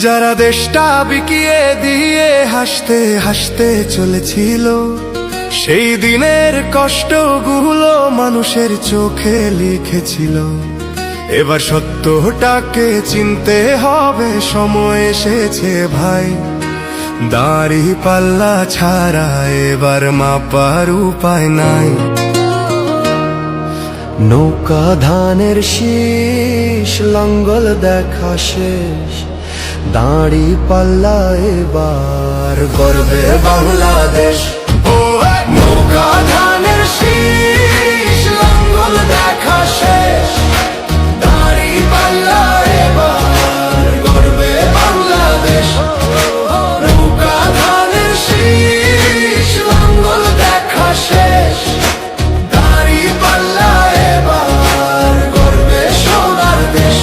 যারা দেশটা বিকিয়ে দিয়ে হাসতে হাসতে চলেছিল, সেই দিনের কষ্টগুলো মানুষের চোখে লিখেছিল। এবার সত্যটাকে চিনতে হবে, সময় এসেছে ভাই। দাড়ি পাল্লা ছাড়া এবার মাপার উপায় নাই। নৌকা ধানের শীষ, লাঙ্গল দেখা শেষ, দাড়ি পাল্লা এবার গর্বে বাংলাদেশ। নৌকা ধানের শীষ, লাঙ্গল দেখা শেষ, দাড়ি পাল্লা এবার গর্বে বাংলাদেশ। নৌকা ধানের শীষ, লাঙ্গল দেখা শেষ, দাড়ি পাল্লা এবার গর্বে সোনার দেশ।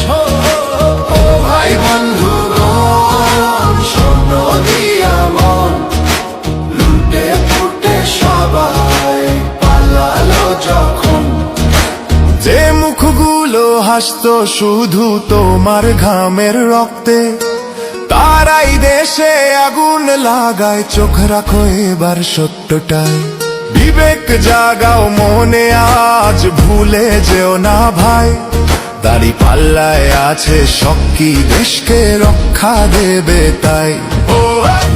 ও ভাই বন্ধুগণ, স্বপ্ন দিয়া মন লুটে ফুটে সবাই পালালো যখন। যে মুখগুলো হাসতো শুধু তোমার ঘামের রক্তে, তারাই দেশে আগুন লাগায়। চোখ রাখো এবার সত্যটাই, বিবেক জাগাও মনে, আজ ভুলে যেও না ভাই। দাড়ি পাল্লায় আছে শক্তি, দেশকে রক্ষা দেবে তাই।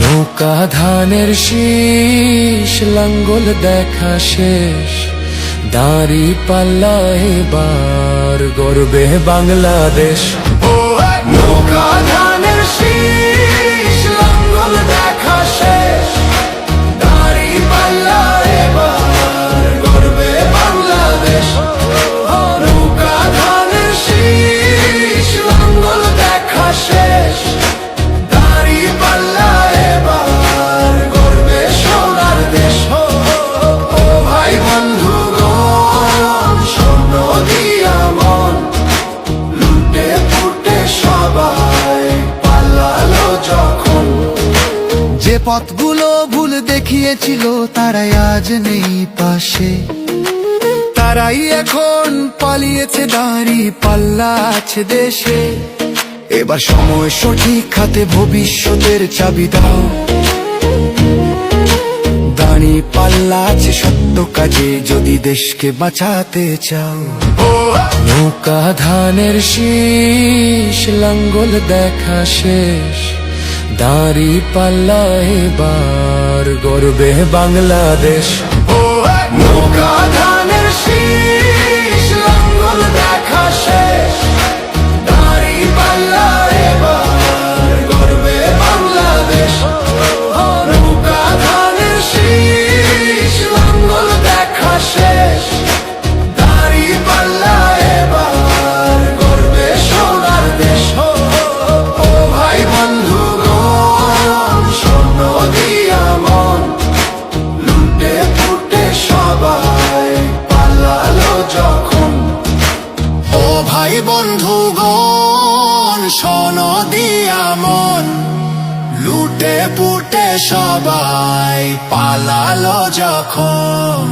নৌকা ধানের শীষ, লাঙ্গল দেখা শেষ, দাড়ি পাল্লা এবার গর্বে বাংলাদেশ। নৌকা ধানের শীষ, লাঙ্গল দেখা শেষ, দাড়ি পাল্লা এবার গর্বে বাংলাদেশ। নৌকা ধানের শীষ, লাঙ্গল দেখা শেষ, দাড়ি পাল্লা এবার গর্বে সোনার দেশ। ও ভাই বন্ধুগণ, স্বপ্ন দিয়া মন লুটে ফুটে সবাই পালালো যখন। যে পথগুলো ভুল দেখিয়েছিল তারাই আজ নেই পাশে, তারাই এখন পালিয়েছে, দাড়ি পাল্লা আছে দেশে। এবার সময় সঠিক হাতে, ভবিষ্যতের চাবি দাও। দাড়ি পাল্লা আছে সত্য কাজে, যদি দেশকে বাঁচাতে চাও। নৌকা ধানের শীষ, লাঙ্গল দেখা শেষ, দাড়ি পাল্লা এবার গর্বে বাংলাদেশ। নৌকা ধানের শীষ, লাঙ্গল দেখা শেষ, দাড়ি পাল্লা এবার গর্বে বাংলাদেশ। নৌকা ধানের শীষ, লাঙ্গল দেখা শেষ, দাড়ি পাল্লা এবার গর্বে সোনার দেশ। ও ভাই বন্ধুগণ, স্বপ্ন দিয়া মন লুটে ফুটে সবাই পালালো যখন। ও ভাই বন্ধুগণ, স্বপ্ন দিয়া মন লুটে পুটে সবাই পালালো যখন।